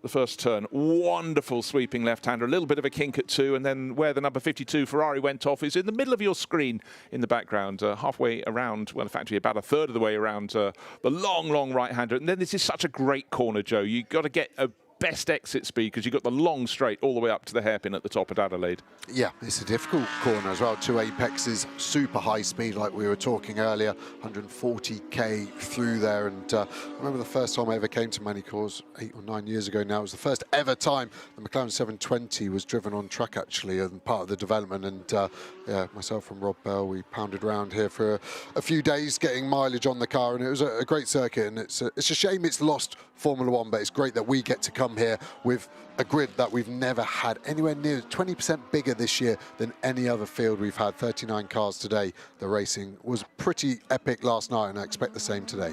the first turn. Wonderful sweeping left-hander, a little bit of a kink at 2, and then where the number 52 Ferrari went off is in the middle of your screen in the background, halfway around, well, in fact, about 1/3 of the way around the long right-hander. And then this is such a great corner, Joe. You've got to get a best exit speed because you've got the long straight all the way up to the hairpin at the top at Adelaide. Yeah, it's a difficult corner as well. 2 apexes, super high speed like we were talking earlier, 140k through there. And I remember the first time I ever came to Magny-Cours 8 or 9 years ago now. It was the first ever time the McLaren 720 was driven on track actually, and part of the development. And yeah, myself and Rob Bell, we pounded around here for a few days getting mileage on the car, and it was a great circuit. And it's a shame it's lost Formula One, but it's great that we get to come here with a grid that we've never had anywhere near 20% bigger this year than any other field we've had. 39 cars today. The racing was pretty epic last night, and I expect the same today.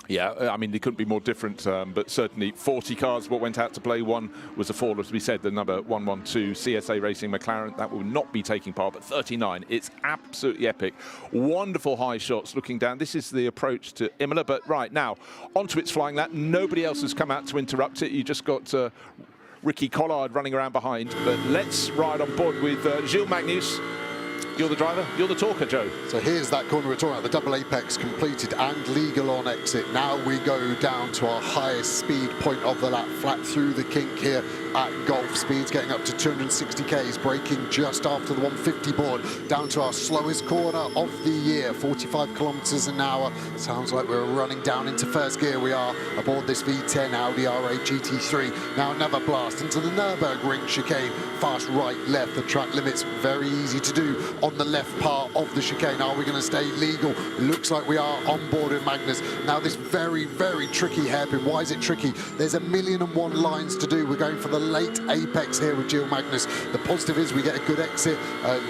Yeah, I mean, they couldn't be more different, but certainly 40 cars what went out to play. One was a fall, as we said, the number 112 CSA Racing McLaren. That will not be taking part, but 39. It's absolutely epic. Wonderful high shots looking down. This is the approach to Imola, but right now, onto its flying lap. Nobody else has come out to interrupt it. You just got Ricky Collard running around behind, but let's ride on board with Gilles Magnus. You're the driver, you're the talker, Joe. So here's that corner we're talking about, the double apex completed and legal on exit. Now we go down to our highest speed point of the lap, flat through the kink here at Golf speeds, getting up to 260 k's, braking just after the 150 board, down to our slowest corner of the year, 45 kilometers an hour. Sounds like we're running down into first gear. We are aboard this V10 Audi R8 GT3. Now another blast into the Nürburgring chicane, fast right, left. The track limit's very easy to do on the left part of the chicane. Are we going to stay legal? Looks like we are on board with Magnus. Now this very, very tricky hairpin. Why is it tricky? There's 1,000,001 lines to do. We're going for the late apex here with Gilles Magnus. The positive is we get a good exit.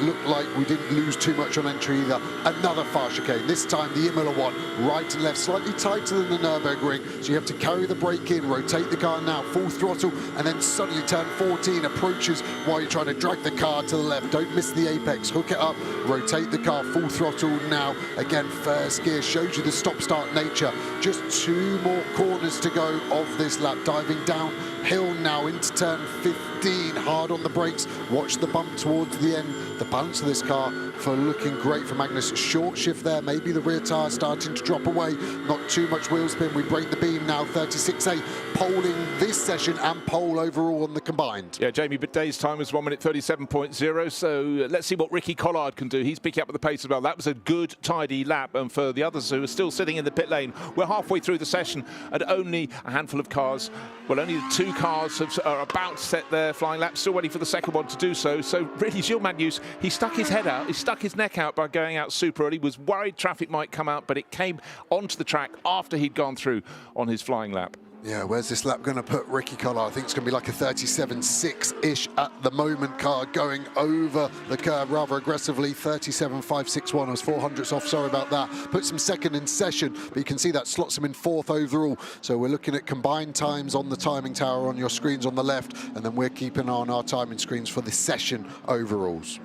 Looked like we didn't lose too much on entry either. Another fast chicane. This time the Imola one, right and left, slightly tighter than the Nürburgring. So you have to carry the brake in, rotate the car now, full throttle, and then suddenly turn 14 approaches while you're trying to drag the car to the left. Don't miss the apex. Hook it up, rotate the car, full throttle now. Again, first gear shows you the stop-start nature. Just 2 more corners to go of this lap. Diving downhill now into turn 15. Hard on the brakes. Watch the bump towards the end. The balance of this car for looking great for Magnus. Short shift there. Maybe the rear tyre starting to drop away. Not too much wheel spin. We break the beam now. 36.8. Poling this session and pole overall on the combined. Yeah, Jamie Bidday's time was 1:37.0. So let's see what Ricky Collard can do. He's picking up at the pace as well. That was a good, tidy lap. And for the others who are still sitting in the pit lane, we're halfway through the session and only a handful of cars. Well, only 2 cars are about to set their flying laps. Still waiting for the second one to do so. So really, Gilles Magnus, he stuck his head out. He stuck his neck out by going out super early. Was worried traffic might come out, but it came onto the track after he'd gone through on his flying lap. Yeah, where's this lap going to put Ricky Collard? I think it's going to be like a 37.6-ish at the moment. Car going over the curve rather aggressively. 37.561. I was 400ths off, sorry about that. Puts him second in session, but you can see that slots him in 4th overall. So we're looking at combined times on the timing tower on your screens on the left, and then we're keeping on our timing screens for the session overalls.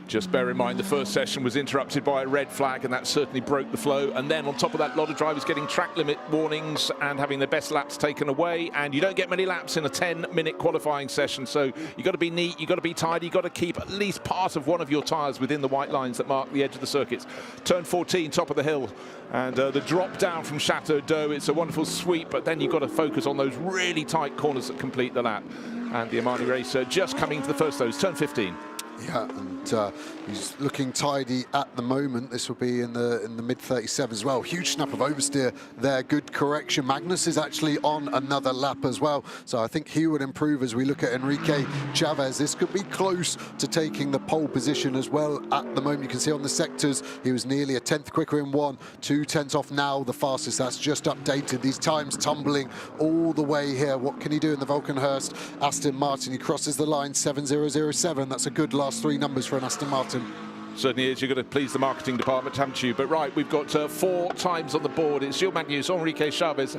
Just bear in mind the first session was interrupted by a red flag, and that certainly broke the flow. And then on top of that, a lot of drivers getting track limit warnings and having their best laps taken away. And you don't get many laps in a 10-minute qualifying session. So you've got to be neat, you've got to be tidy, you've got to keep at least part of one of your tyres within the white lines that mark the edge of the circuits. Turn 14, top of the hill. And the drop down from Chateau d'Eau, it's a wonderful sweep, but then you've got to focus on those really tight corners that complete the lap. And the Armani racer just coming to the first of those, turn 15. Yeah, and he's looking tidy at the moment. This will be in the mid-37 as well. Huge snap of oversteer there. Good correction. Magnus is actually on another lap as well, so I think he would improve as we look at Enrique Chavez. This could be close to taking the pole position as well at the moment. You can see on the sectors he was nearly a 10th quicker in 1, 2 tenths off now. The fastest, that's just updated. These times tumbling all the way here. What can he do in the Valkenhurst Aston Martin? He crosses the line 7007. That's a good last 3 numbers for an Aston Martin. Certainly is. You're going to please the marketing department, haven't you? But right, we've got 4 times on the board. It's Gilles Magnus, Enrique Chavez.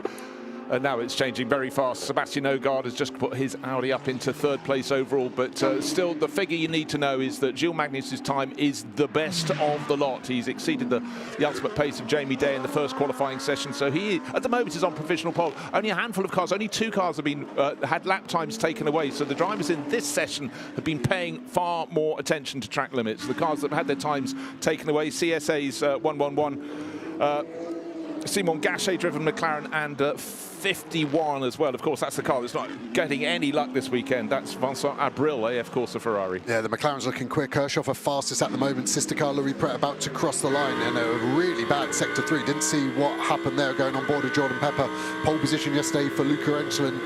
And now it's changing very fast. Sebastian Ogaard has just put his Audi up into 3rd place overall. But still, the figure you need to know is that Gilles Magnus' time is the best of the lot. He's exceeded the ultimate pace of Jamie Day in the first qualifying session. So he, at the moment, is on provisional pole. Only a handful of cars, only 2 cars have been had lap times taken away. So the drivers in this session have been paying far more attention to track limits. The cars that have had their times taken away, CSA's 111. Simon Gachet driven McLaren and 51 as well. Of course, that's the car that's not getting any luck this weekend. That's Vincent Abril, AF Corse Ferrari. Yeah, the McLaren's looking quick. Kirchhofer fastest at the moment. Sister car Louis Pret about to cross the line in a really bad sector 3. Didn't see what happened there going on board of Jordan Pepper. Pole position yesterday for Luca Enslin,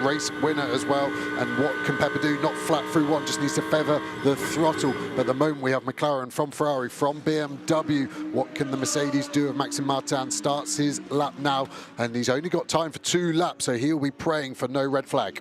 race winner as well. And what can Pepper do? Not flat through one, just needs to feather the throttle. But at the moment we have McLaren from Ferrari, from BMW. What can the Mercedes do if Maxime Martin starts his lap now? And he's only got time for 2 laps, so he'll be praying for no red flag.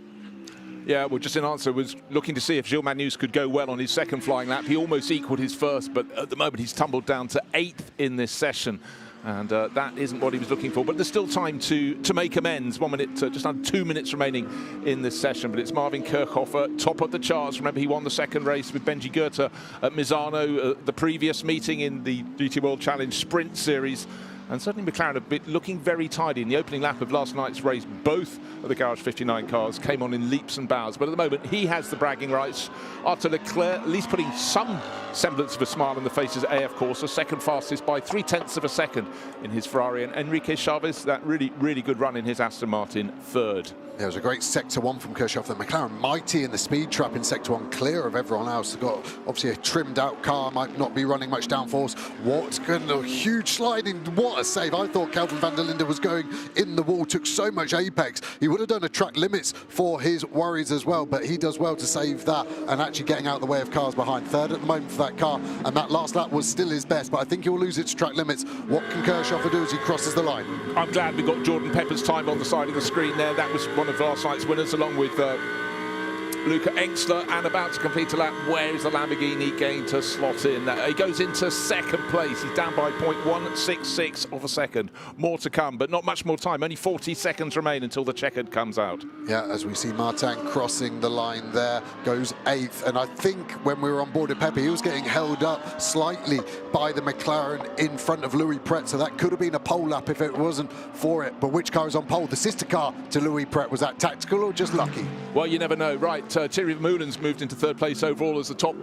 Yeah, well, just in answer, was looking to see if Gilles Magnus could go well on his second flying lap. He almost equalled his first, but at the moment he's tumbled down to 8th in this session. And that isn't what he was looking for. But there's still time to make amends. 1 minute, just under 2 minutes remaining in this session. But it's Marvin Kirchhofer, top of the charts. Remember, he won the second race with Benji Goethe at Misano, the previous meeting in the GT World Challenge Sprint Series. And certainly McLaren have been looking very tidy. In the opening lap of last night's race, both of the Garage 59 cars came on in leaps and bounds. But at the moment, he has the bragging rights. Arthur Leclerc, at least putting some semblance of a smile on the faces at AF Corse, second fastest by 0.3 of a second in his Ferrari. And Enrique Chavez, that really good run in his Aston Martin, third. Yeah, it was a great sector 1 from Kirchhoff. The McLaren mighty in the speed trap in sector 1, clear of everyone else. They've got obviously a trimmed out car, might not be running much downforce. What's going to huge sliding? What a save. I thought Kelvin van der Linde was going in the wall, took so much apex. He would have done a track limits for his worries as well, but he does well to save that and actually getting out of the way of cars behind. Third at the moment for that car, and that last lap was still his best, but I think he'll lose it to track limits. What can Kirchhoff do as he crosses the line? I'm glad we got Jordan Pepper's time on the side of the screen there. That was one of last night's winners, along with Luca Engstler, and about to complete a lap. Where is the Lamborghini going to slot in? He goes into second place. He's down by 0.166 of a second. More to come, but not much more time. Only 40 seconds remain until the checkered comes out. Yeah, as we see Martin crossing the line there, goes 8th. And I think when we were on board with Pepe, he was getting held up slightly by the McLaren in front of Louis Pret, so that could have been a pole lap if it wasn't for it. But which car is on pole? The sister car to Louis Pret. Was that tactical or just lucky? Well, you never know. Right, Thierry Vermeulen's moved into 3rd place overall as the top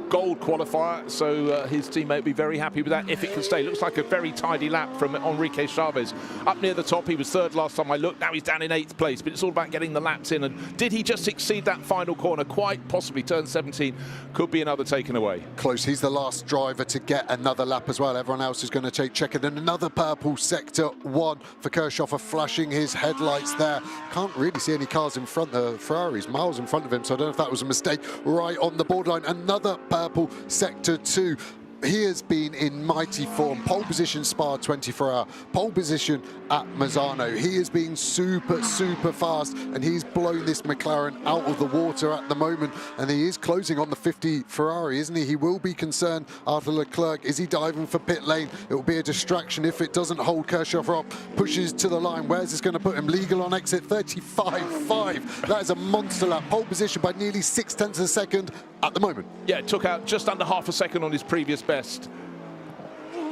gold qualifier, so his teammate will be very happy with that if it can stay. Looks like a very tidy lap from Enrique Chavez. Up near the top, he was 3rd last time I looked. Now he's down in 8th place, but it's all about getting the laps in. And did he just exceed that final corner? Quite possibly. Turn 17 could be another taken away. Close. He's the last driver to get another lap as well. Everyone else is going to take checkered. And another purple sector 1 for Kirchhofer, flashing his headlights there. Can't really see any cars in front. The Ferrari's miles in front of him, so I don't know if that was a mistake. Right on the borderline. Another purple sector 2. He has been in mighty form. Pole position Spa 24-hour, pole position at Misano. He has been super fast, and he's blown this McLaren out of the water at the moment, and he is closing on the 50 Ferrari, isn't he? He will be concerned. Arthur Leclerc, is he diving for pit lane? It will be a distraction if it doesn't hold Kirchhofer up. Pushes to the line. Where's this going to put him? Legal on exit 35.5. That is a monster lap. Pole position by nearly 0.6 of a second at the moment. Yeah, it took out just under half a second on his previous best.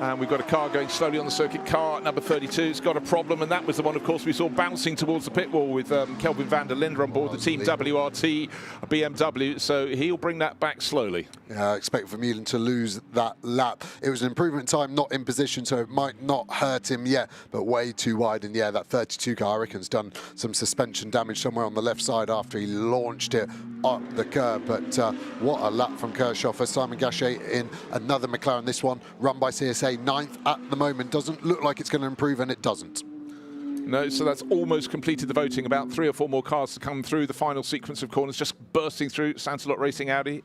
And we've got a car going slowly on the circuit. Car number 32, it's got a problem, and that was the one, of course, we saw bouncing towards the pit wall with Kelvin van der Linde on board the Team WRT BMW, so he'll bring that back slowly. Yeah, I expect Vermeulen to lose that lap. It was an improvement time, not in position, so it might not hurt him yet, but way too wide. And yeah, that 32 car, I reckon's done some suspension damage somewhere on the left side after he launched it up the curb. But what a lap from Kirchhofer. Simon Gachet in another McLaren, this one run by CSA, 9th at the moment. Doesn't look like it's going to improve, and it doesn't. No, so that's almost completed the voting. About 3 or 4 more cars to come through the final sequence of corners, just bursting through. Sansalot Racing Audi.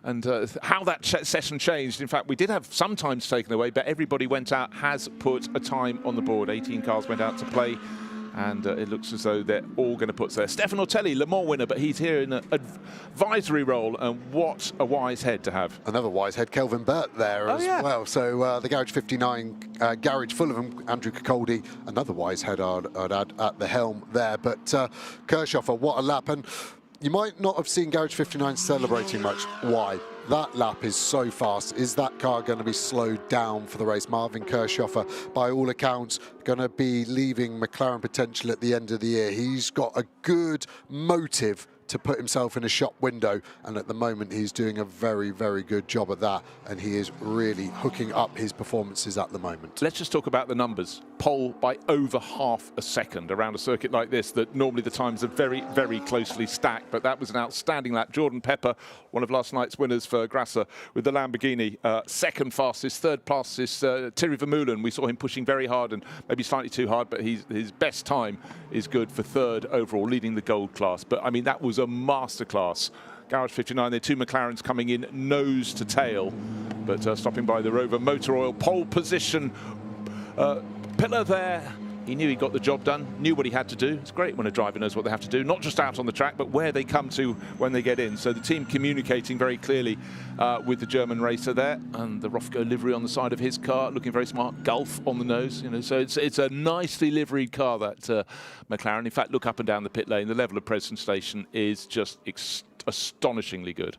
And how that session changed. In fact, we did have some times taken away, but everybody went out, has put a time on the board. 18 cars went out to play, and it looks as though they're all going to put there. Stefan Ortelli, Le Mans winner, but he's here in an advisory role, and what a wise head to have. Another wise head, Kelvin Burt there as well. So the Garage 59 garage full of them, Andrew Cacoldi, another wise head I'd add at the helm there. But Kirchhofer, what a lap. And you might not have seen Garage 59 celebrating much. Why? That lap is so fast. Is that car going to be slowed down for the race? Marvin Kirchhofer, by all accounts, going to be leaving McLaren potential at the end of the year. He's got a good motive to put himself in a shop window, and at the moment he's doing a very, very good job at that, and he is really hooking up his performances at the moment. Let's just talk about the numbers. Pole by over half a second around a circuit like this, that normally the times are very, very closely stacked, but that was an outstanding lap. Jordan Pepper, one of last night's winners for Grasser with the Lamborghini, second fastest, third fastest. Thierry Vermeulen, we saw him pushing very hard and maybe slightly too hard, but his best time is good for third overall, leading the gold class. But I mean, that was a masterclass. Garage 59, there are two McLarens coming in nose to tail, but stopping by the Rover Motor Oil pole position. Pillar there. He knew he got the job done, knew what he had to do. It's great when a driver knows what they have to do, not just out on the track, but where they come to when they get in. So the team communicating very clearly with the German racer there, and the Rofco livery on the side of his car, looking very smart. Gulf on the nose, you know. So it's a nicely liveried car, that McLaren. In fact, look up and down the pit lane. The level of presentation is just astonishingly good.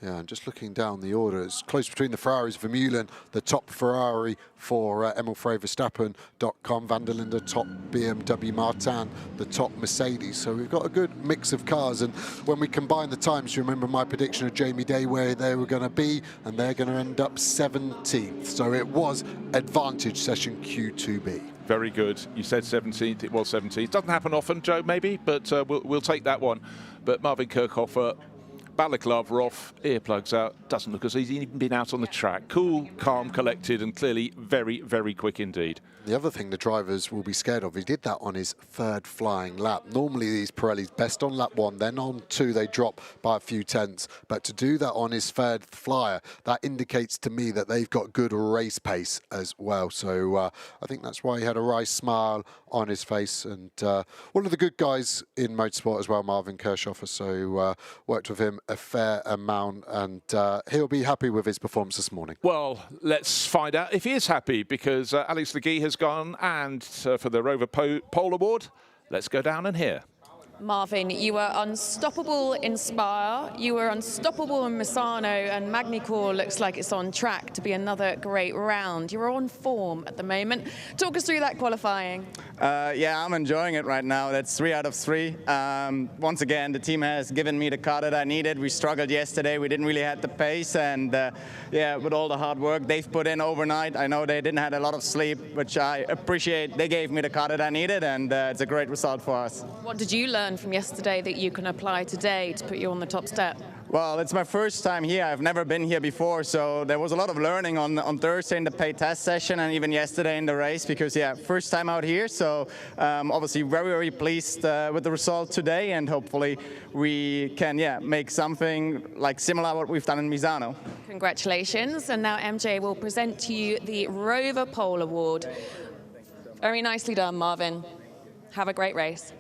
Yeah, and just looking down the order, it's close between the Ferraris. Vermeulen, the top Ferrari for Emil Frey Verstappen.com. Van der Linde, top BMW. Martin, the top Mercedes. So we've got a good mix of cars. And when we combine the times, you remember my prediction of Jamie Day, where they were going to be, and they're going to end up 17th. So it was advantage session Q2B. Very good. You said 17th. It was 17th. Doesn't happen often, Joe, maybe, but we'll take that one. But Marvin Kirchhofer, balaclava off, earplugs out, doesn't look as he's even been out on the track. Cool, calm, collected, and clearly very, very quick indeed. The other thing the drivers will be scared of, he did that on his third flying lap. Normally these Pirellis best on lap 1, then on 2 they drop by a few tenths. But to do that on his third flyer, that indicates to me that they've got good race pace as well. So I think that's why he had a wry smile on his face. And one of the good guys in motorsport as well, Marvin Kirchhofer. So worked with him a fair amount, and he'll be happy with his performance this morning. Well, let's find out if he is happy, because Alex Legui has gone, and for the Rover Pole Award, let's go down and hear. Marvin, you were unstoppable in Spa, you were unstoppable in Misano, and Magny-Cours looks like it's on track to be another great round. You're on form at the moment. Talk us through that qualifying. Yeah, I'm enjoying it right now. That's 3 out of 3. Once again, the team has given me the car that I needed. We struggled yesterday. We didn't really have the pace, and yeah, with all the hard work they've put in overnight, I know they didn't have a lot of sleep, which I appreciate. They gave me the car that I needed, and it's a great result for us. What did you learn from yesterday that you can apply today to put you on the top step? Well, it's my first time here. I've never been here before, so there was a lot of learning on Thursday in the paid test session, and even yesterday in the race, because yeah, first time out here. So obviously very, very pleased with the result today, and hopefully we can make something like similar what we've done in Misano. Congratulations, and now MJ will present to you the Rover Pole Award. Very nicely done, Marvin. Have a great race.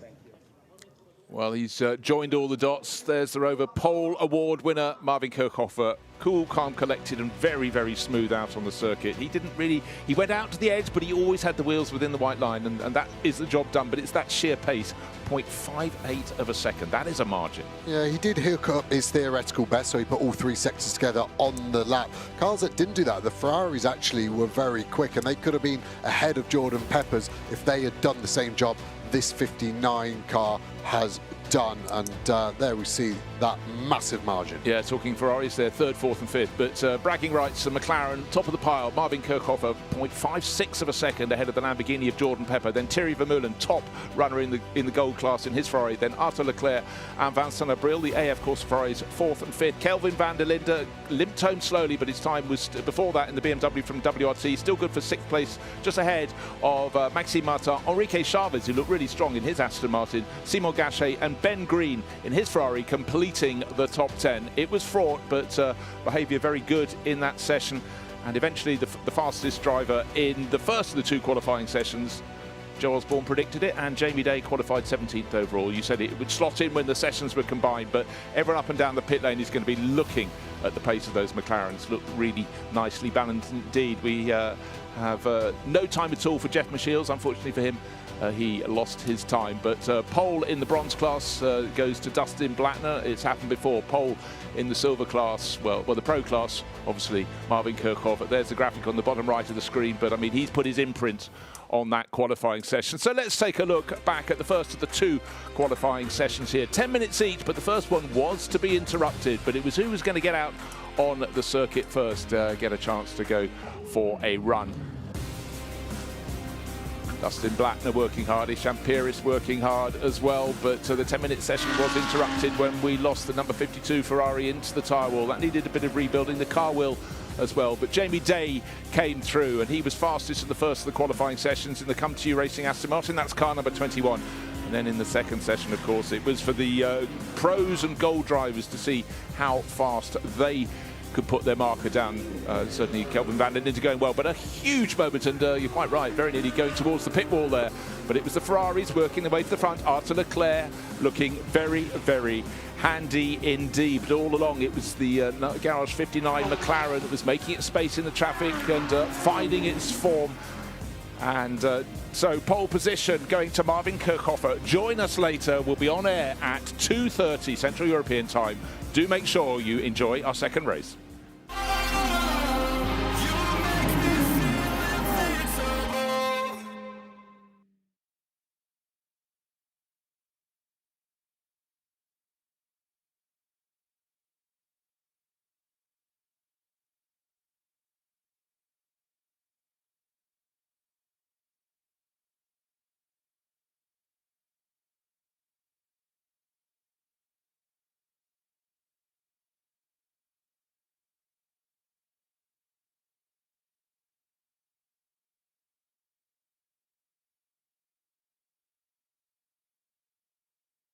Well, he's joined all the dots. There's the Rover Pole Award winner, Marvin Kirchhofer. Cool, calm, collected, and very, very smooth out on the circuit. He went out to the edge, but he always had the wheels within the white line, and that is the job done. But it's that sheer pace, 0.58 of a second. That is a margin. Yeah, he did hook up his theoretical best, so he put all 3 sectors together on the lap. Cars that didn't do that, the Ferraris actually were very quick, and they could have been ahead of Jordan Peppers if they had done the same job this 59 car has done, and there we see that massive margin. Yeah, talking Ferraris, they're 3rd, 4th and 5th, but bragging rights to McLaren, top of the pile. Marvin Kirchhofer, 0.56 of a second ahead of the Lamborghini of Jordan Pepper. Then Thierry Vermeulen, top runner in the gold class in his Ferrari. Then Arthur Leclerc and Vincent Abril, the AF Course Ferraris, 4th and 5th. Kelvin van der Linde limped home slowly, but his time was before that in the BMW from WRT. Still good for 6th place, just ahead of Maxime Martin, Enrique Chavez, who looked really strong in his Aston Martin, Simon Gachet and Ben Green in his Ferrari completing the top 10. It was fraught, but behaviour very good in that session. And eventually the fastest driver in the first of the 2 qualifying sessions, Joe Osborne predicted it, and Jamie Day qualified 17th overall. You said it would slot in when the sessions were combined, but everyone up and down the pit lane is going to be looking at the pace of those McLarens. Look really nicely balanced indeed. We have no time at all for Jeff Michiels, unfortunately for him. He lost his time, but pole in the bronze class goes to Dustin Blattner. It's happened before. Pole in the silver class, well, the pro class, obviously Marvin Kirchhofer. There's the graphic on the bottom right of the screen, but I mean, he's put his imprint on that qualifying session. So let's take a look back at the first of the 2 qualifying sessions here. 10 minutes each, but the first one was to be interrupted, but it was who was going to get out on the circuit first, get a chance to go for a run. Dustin Blattner working hard, Isham Pieris working hard as well, but the 10-minute session was interrupted when we lost the number 52 Ferrari into the tyre wall. That needed a bit of rebuilding, the car will as well, but Jamie Day came through and he was fastest in the first of the qualifying sessions in the Come To You Racing Aston Martin. That's car number 21. And then in the second session, of course, it was for the pros and gold drivers to see how fast they could put their marker down. Certainly Kelvin van der Linde going well, but a huge moment, and you're quite right, very nearly going towards the pit wall there. But it was the Ferraris working their way to the front. Arthur Leclerc looking very, very handy indeed. But all along it was the Garage 59 McLaren that was making its space in the traffic and finding its form. And so pole position going to Marvin Kirchhofer. Join us later. We'll be on air at 2:30 Central European time. Do make sure you enjoy our second race.